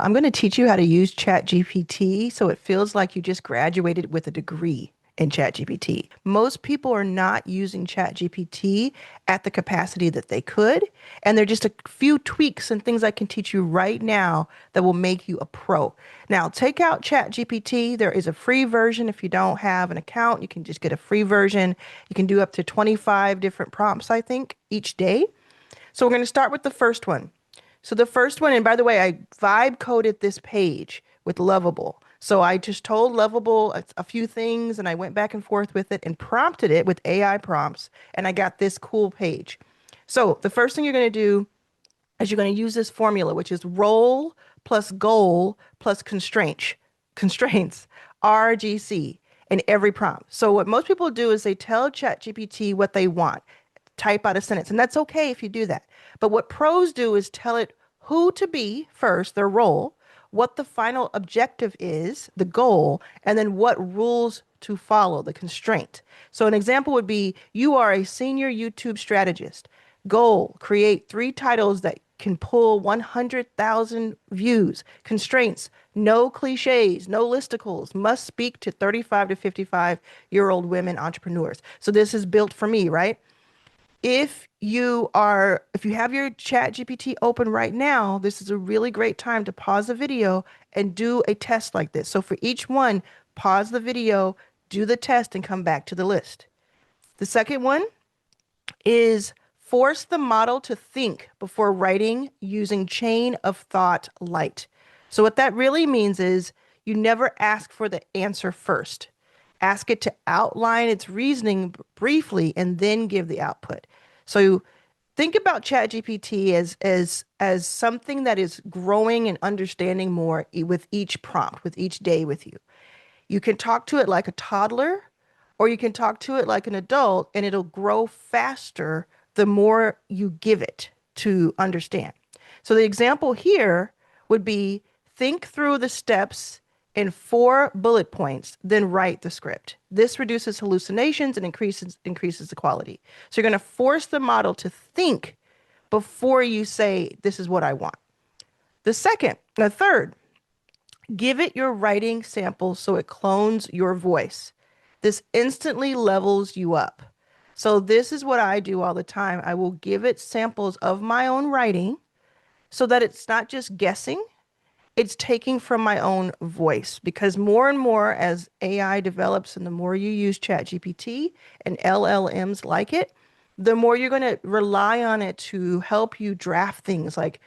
I'm going to teach you how to use ChatGPT so it feels like you just graduated with a degree in ChatGPT. Most people are not using ChatGPT at the capacity that they could, and there are just a few tweaks and things I can teach you right now that will make you a pro. Now, take out ChatGPT. There is a free version. If you don't have an account, you can just get a free version. You can do up to 25 different prompts, I think, each day. So we're going to start with the first one. So the first one, and by the way, I vibe coded this page with Lovable. So I just told Lovable a few things and I went back and forth with it and prompted it with AI prompts, and I got this cool page. So the first thing you're going to do is you're going to use this formula, which is role plus goal plus constraints, RGC, in every prompt. So what most people do is they tell ChatGPT what they want, type out a sentence, and that's okay if you do that. But what pros do is tell it who to be first, their role, what the final objective is, the goal, and then what rules to follow, the constraint. So an example would be you are a senior YouTube strategist. Goal, create 3 titles that can pull 100,000 views. Constraints, no cliches, no listicles, must speak to 35 to 55-year-old women entrepreneurs. So this is built for me, right? If you have your chat GPT open right now, this is a really great time to pause the video and do a test like this. So for each one, pause the video, do the test, and come back to the list. The second one is force the model to think before writing using chain of thought light. So what that really means is you never ask for the answer first. Ask it to outline its reasoning briefly and then give the output. So think about ChatGPT as something that is growing and understanding more with each prompt, with each day with you. You can talk to it like a toddler, or you can talk to it like an adult, and it'll grow faster the more you give it to understand. So the example here would be think through the steps in 4 bullet points, then write the script. This reduces hallucinations and increases the quality. So you're going to force the model to think before you say, this is what I want. The third, give it your writing sample so it clones your voice. This instantly levels you up. So this is what I do all the time. I will give it samples of my own writing so that it's not just guessing, it's taking from my own voice, because more and more as AI develops and the more you use ChatGPT and LLMs like it, the more you're going to rely on it to help you draft things like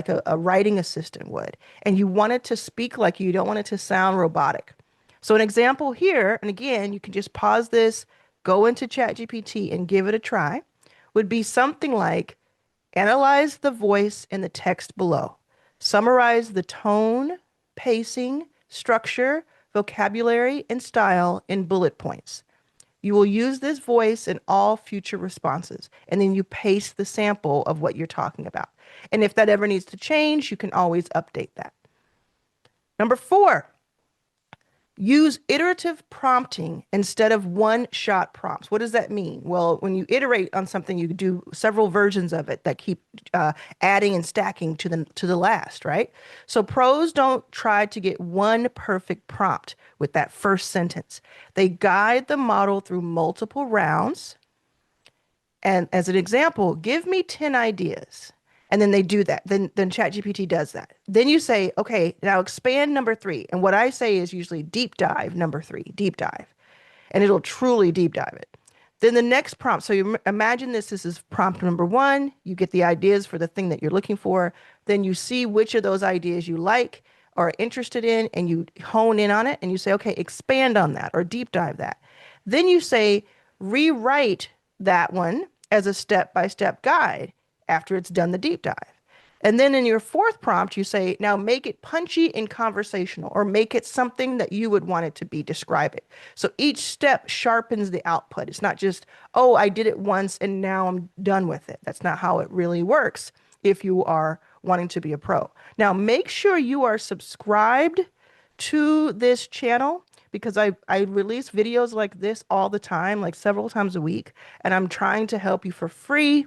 a writing assistant would. And you want it to speak like you don't want it to sound robotic. So an example here, and again, you can just pause this, go into ChatGPT and give it a try, would be something like analyze the voice and the text below. Summarize the tone, pacing, structure, vocabulary, and style in bullet points. You will use this voice in all future responses, and then you paste the sample of what you're talking about. And if that ever needs to change, you can always update that. Number 4, use iterative prompting instead of one-shot prompts. What does that mean? Well, when you iterate on something, you do several versions of it that keep adding and stacking to the last, right? So pros don't try to get one perfect prompt with that first sentence. They guide the model through multiple rounds. And as an example, give me 10 ideas. And then they do that. Then ChatGPT does that. Then you say, okay, now expand number 3. And what I say is usually deep dive number 3, deep dive. And it'll truly deep dive it. Then the next prompt. So you imagine this is prompt number 1. You get the ideas for the thing that you're looking for. Then you see which of those ideas you like or are interested in, and you hone in on it. And you say, okay, expand on that or deep dive that. Then you say, rewrite that one as a step-by-step guide after it's done the deep dive. And then in your 4th prompt, you say, now make it punchy and conversational, or make it something that you would want it to be, describe it. So each step sharpens the output. It's not just, oh, I did it once and now I'm done with it. That's not how it really works if you are wanting to be a pro. Now, make sure you are subscribed to this channel, because I release videos like this all the time, like several times a week, and I'm trying to help you for free,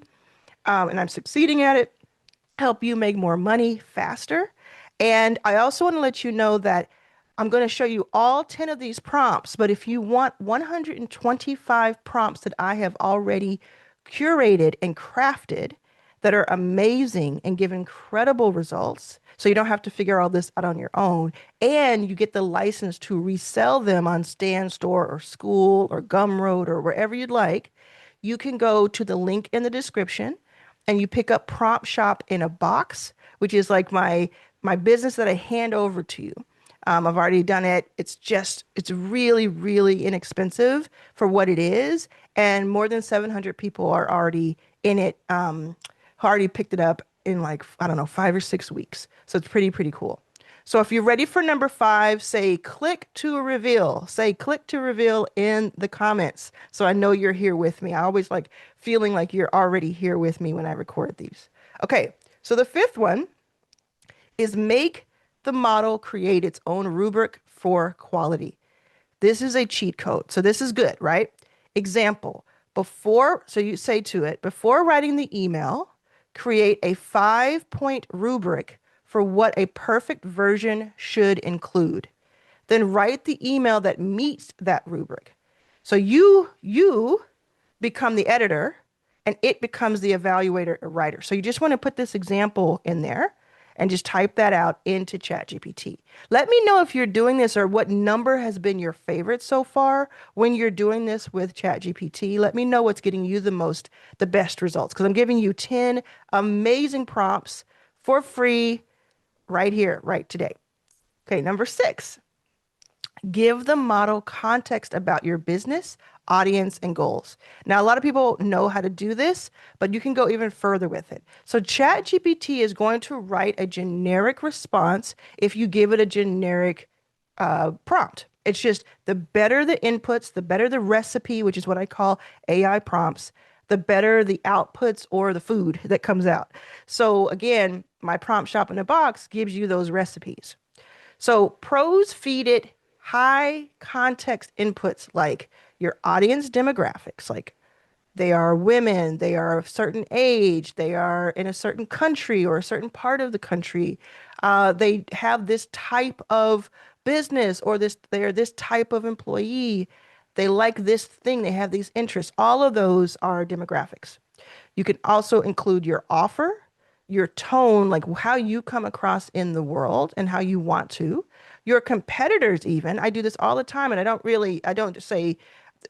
and I'm succeeding at it, help you make more money faster. And I also want to let you know that I'm going to show you all 10 of these prompts, but if you want 125 prompts that I have already curated and crafted that are amazing and give incredible results, so you don't have to figure all this out on your own, and you get the license to resell them on Stan Store or School or Gumroad or wherever you'd like, you can go to the link in the description and you pick up Prompt Shop in a box, which is like my business that I hand over to you. I've already done it. It's really, really inexpensive for what it is. And more than 700 people are already in it, already picked it up in like, I don't know, 5 or 6 weeks. So it's pretty, pretty cool. So if you're ready for number 5, say click to reveal. Say click to reveal in the comments. So I know you're here with me. I always like feeling like you're already here with me when I record these. Okay, so the fifth one is make the model create its own rubric for quality. This is a cheat code. So this is good, right? Example, so you say to it, before writing the email, create a 5-point rubric for what a perfect version should include. Then write the email that meets that rubric. So you become the editor and it becomes the evaluator or writer. So you just want to put this example in there and just type that out into ChatGPT. Let me know if you're doing this or what number has been your favorite so far when you're doing this with ChatGPT. Let me know what's getting you the best results, because I'm giving you 10 amazing prompts for free right here, right today. Okay, number 6. Give the model context about your business, audience, and goals. Now, a lot of people know how to do this, but you can go even further with it. So ChatGPT is going to write a generic response if you give it a generic prompt. It's just the better the inputs, the better the recipe, which is what I call AI prompts, the better the outputs or the food that comes out. So again, my prompt shop in a box gives you those recipes. So pros feed it high context inputs like your audience demographics, like they are women, they are of certain age, they are in a certain country or a certain part of the country. They have this type of business or they're this type of employee. They like this thing, they have these interests. All of those are demographics. You can also include your offer, your tone, like how you come across in the world and how you want to. Your competitors, even. I do this all the time, and I don't just say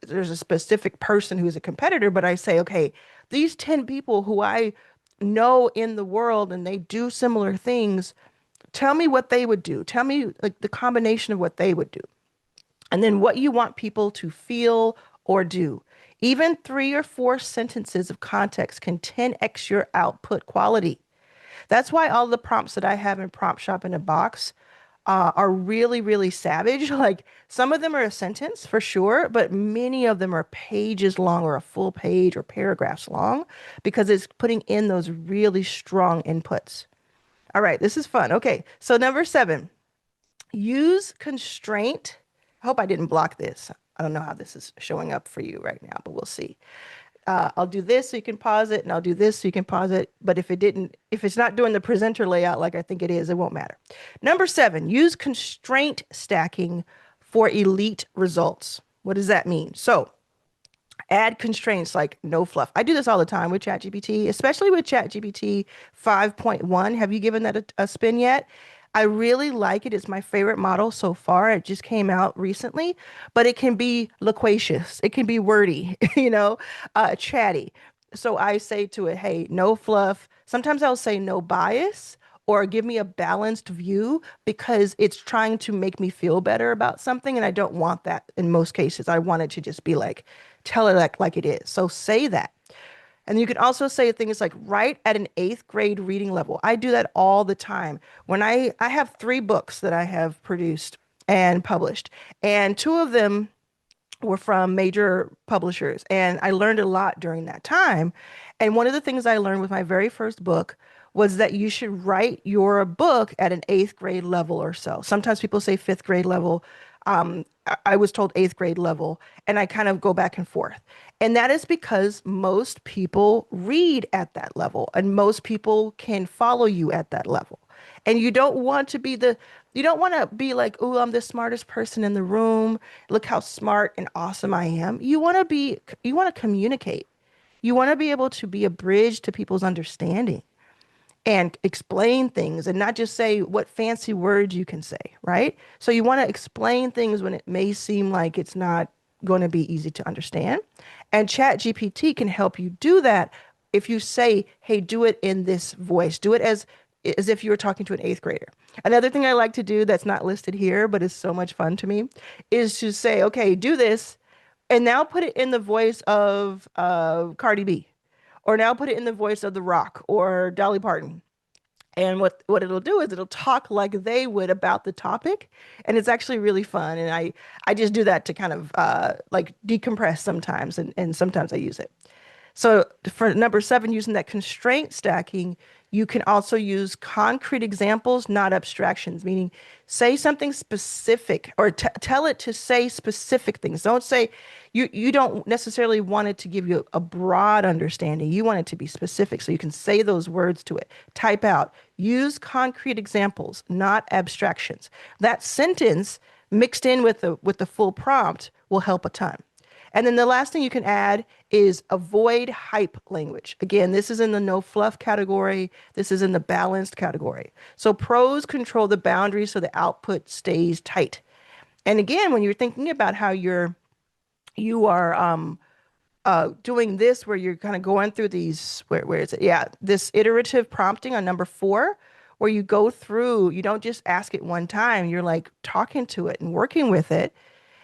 there's a specific person who's a competitor, but I say, okay, these 10 people who I know in the world and they do similar things, tell me what they would do. Tell me like the combination of what they would do. And then what you want people to feel or do. Even 3 or 4 sentences of context can 10x your output quality. That's why all the prompts that I have in Prompt Shop in a box are really, really savage. Like some of them are a sentence for sure, but many of them are pages long or a full page or paragraphs long because it's putting in those really strong inputs. All right, this is fun. Okay, so number 7, use constraint. I hope I didn't block this. I don't know how this is showing up for you right now, but we'll see. I'll do this so you can pause it, and I'll do this so you can pause it. But if it's not doing the presenter layout like I think it is, it won't matter. Number 7, use constraint stacking for elite results. What does that mean? So add constraints like no fluff. I do this all the time with ChatGPT, especially with ChatGPT 5.1. Have you given that a spin yet? I really like it. It's my favorite model so far. It just came out recently, but it can be loquacious. It can be wordy, chatty. So I say to it, hey, no fluff. Sometimes I'll say no bias or give me a balanced view because it's trying to make me feel better about something. And I don't want that in most cases. I want it to just be like, tell it like it is. So say that. And you can also say things like write at an 8th grade reading level. I do that all the time. When I have 3 books that I have produced and published, and 2 of them were from major publishers. And I learned a lot during that time. And one of the things I learned with my very first book was that you should write your book at an 8th grade level or so. Sometimes people say 5th grade level. I was told 8th grade level, and I kind of go back and forth. And that is because most people read at that level, and most people can follow you at that level. And you don't want to be like, oh, I'm the smartest person in the room. Look how smart and awesome I am. You want to communicate. You want to be able to be a bridge to people's understanding and explain things and not just say what fancy words you can say, right? So you want to explain things when it may seem like it's not going to be easy to understand. And ChatGPT can help you do that if you say, hey, do it in this voice, do it as if you were talking to an eighth grader. Another thing I like to do that's not listed here, but is so much fun to me, is to say, okay, do this, and now put it in the voice of Cardi B, or now put it in the voice of The Rock or Dolly Parton. And what it'll do is it'll talk like they would about the topic, and it's actually really fun. And I just do that to kind of like decompress sometimes, and sometimes I use it. So for number seven, using that constraint stacking, you can also use concrete examples, not abstractions, meaning say something specific or tell it to say specific things. Don't say you don't necessarily want it to give you a broad understanding. You want it to be specific so you can say those words to it. Type out, use concrete examples, not abstractions. That sentence mixed in with the full prompt will help a ton. And then the last thing you can add is avoid hype language. Again, this is in the no fluff category. This is in the balanced category. So pros control the boundaries so the output stays tight. And again, when you're thinking about how you are doing this, where you're kind of going through these, where is it? Yeah, this iterative prompting on number four, where you go through, you don't just ask it one time. You're like talking to it and working with it.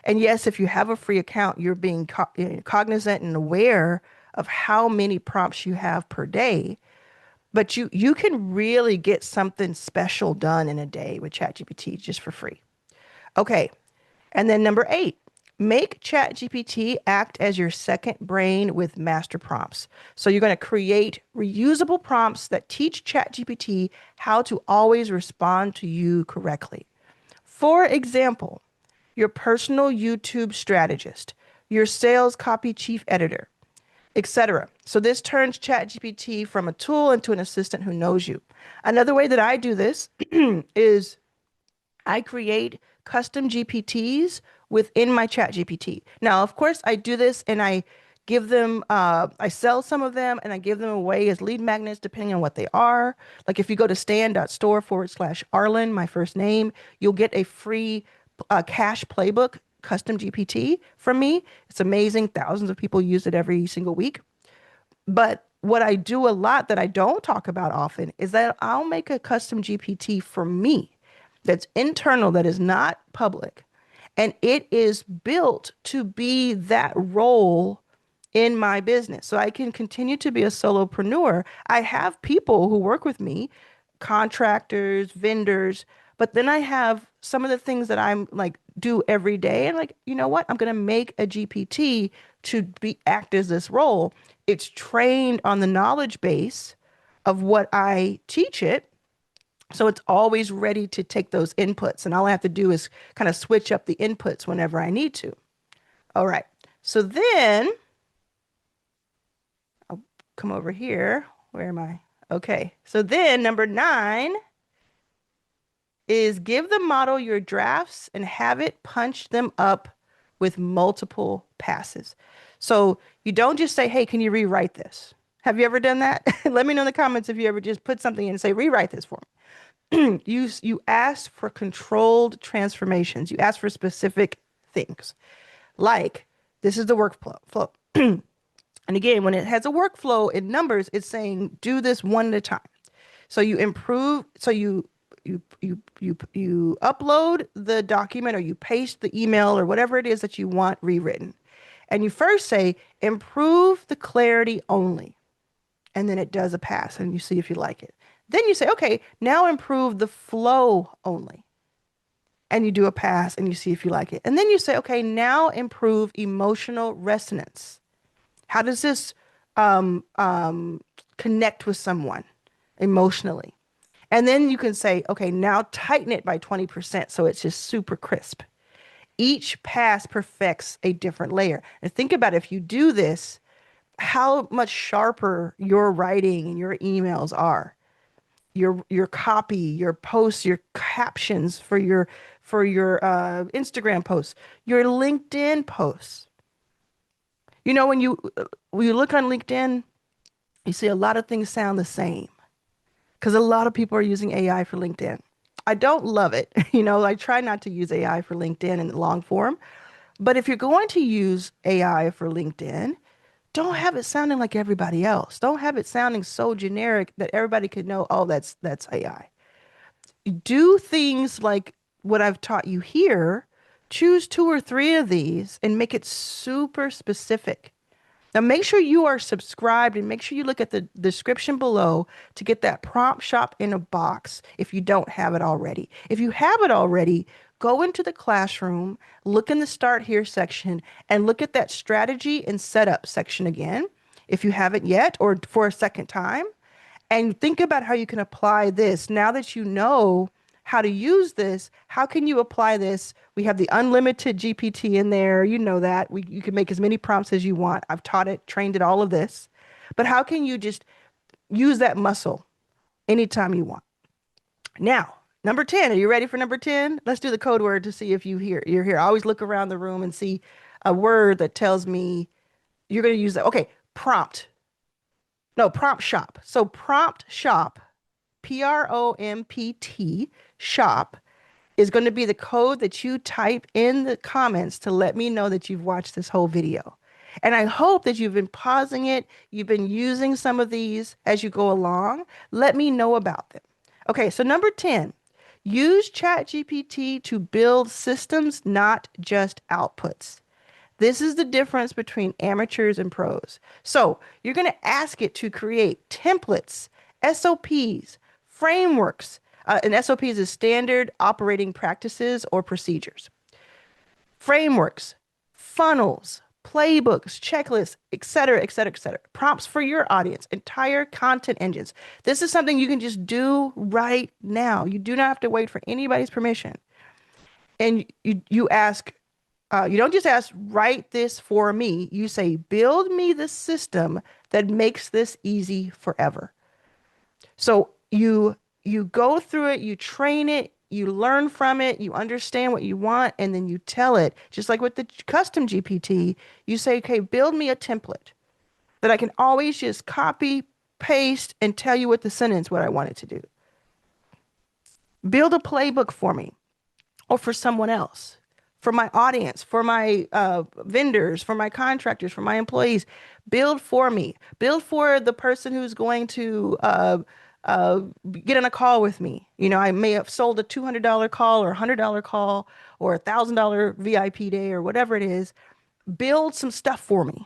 And yes, if you have a free account, you're being cognizant and aware of how many prompts you have per day. But you can really get something special done in a day with ChatGPT just for free. Okay. And then number eight, make ChatGPT act as your second brain with master prompts. So you're going to create reusable prompts that teach ChatGPT how to always respond to you correctly. For example, your personal YouTube strategist, your sales copy chief editor, etc. So this turns ChatGPT from a tool into an assistant who knows you. Another way that I do this is I create custom GPTs within my ChatGPT. Now, of course, I do this and I give them, I sell some of them and I give them away as lead magnets depending on what they are. Like if you go to stan.store/Arlan, my first name, you'll get a free cash playbook custom GPT from me. It's amazing. Thousands of people use it every single week. But what I do a lot that I don't talk about often is that I'll make a custom GPT for me that's internal, that is not public. And it is built to be that role in my business. So I can continue to be a solopreneur. I have people who work with me, contractors, vendors, but then I have some of the things that I'm like do every day. And like, you know what? I'm going to make a GPT to be act as this role. It's trained on the knowledge base of what I teach it. So it's always ready to take those inputs. And all I have to do is kind of switch up the inputs whenever I need to. All right. So then I'll come over here. Where am I? Okay. So then number 9 is give the model your drafts and have it punch them up with multiple passes. So you don't just say, hey, can you rewrite this? Have you ever done that? Let me know in the comments if you ever just put something in and say, rewrite this for me. You ask for controlled transformations. You ask for specific things. Like, this is the workflow. And again, when it has a workflow in numbers, it's saying do this one at a time. So you improve, so you upload the document or you paste the email or whatever it is that you want rewritten. And you first say improve the clarity only. And then it does a pass and you see if you like it. Then you say, okay, now improve the flow only. And you do a pass and you see if you like it. And then you say, okay, now improve emotional resonance. How does this connect with someone emotionally? And then you can say, okay, now tighten it by 20% so it's just super crisp. Each pass perfects a different layer. And think about it, if you do this, how much sharper your writing and your emails are. your copy, your posts, your captions for your Instagram posts, your LinkedIn posts. When you look on LinkedIn, you see a lot of things sound the same because a lot of people are using AI for LinkedIn. I don't love it. I try not to use AI for LinkedIn in long form. But if you're going to use AI for LinkedIn, don't have it sounding like everybody else. Don't have it sounding so generic that everybody could know, oh, that's AI. Do things like what I've taught you here. Choose two or three of these and make it super specific. Now, make sure you are subscribed and make sure you look at the description below to get that prompt shop in a box if you don't have it already. If you have it already, go into the classroom, look in the Start Here section, and look at that strategy and setup section again if you haven't yet or for a second time. And think about how you can apply this. Now that you know how to use this, how can you apply this? We have the unlimited GPT in there. You know that. You can make as many prompts as you want. I've taught it, trained it, all of this. But how can you just use that muscle anytime you want? Now, number 10. Are you ready for number 10? Let's do the code word to see if you're here. I always look around the room and see a word that tells me you're going to use that. Okay, prompt. No, prompt shop. So prompt shop, PROMPT shop is going to be the code that you type in the comments to let me know that you've watched this whole video. And I hope that you've been pausing it. You've been using some of these as you go along. Let me know about them. Okay, so number 10, use ChatGPT to build systems, not just outputs. This is the difference between amateurs and pros. So you're going to ask it to create templates, SOPs, frameworks. And SOPs is standard operating practices or procedures. Frameworks, funnels, playbooks, checklists, et cetera, et cetera, et cetera. Prompts for your audience, entire content engines. This is something you can just do right now. You do not have to wait for anybody's permission. And you ask, you don't just ask, write this for me. You say, build me the system that makes this easy forever. So you go through it, you train it, you learn from it, you understand what you want, and then you tell it. Just like with the custom GPT, you say, okay, build me a template that I can always just copy, paste, and tell you what what I want it to do. Build a playbook for me or for someone else, for my audience, for my vendors, for my contractors, for my employees. Build for me. Build for the person who's going to get on a call with me. I may have sold a $200 call or $100 call or $1,000 VIP day or whatever it is. Build some stuff for me,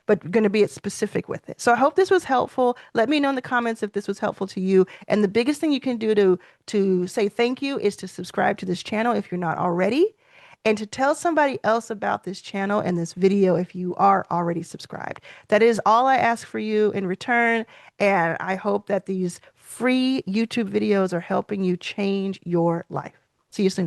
but going to be specific with it. So I hope this was helpful. Let me know in the comments if this was helpful to you. And the biggest thing you can do to say thank you is to subscribe to this channel if you're not already, and to tell somebody else about this channel and this video if you are already subscribed. That is all I ask for you in return. And I hope that these free YouTube videos are helping you change your life. See you soon.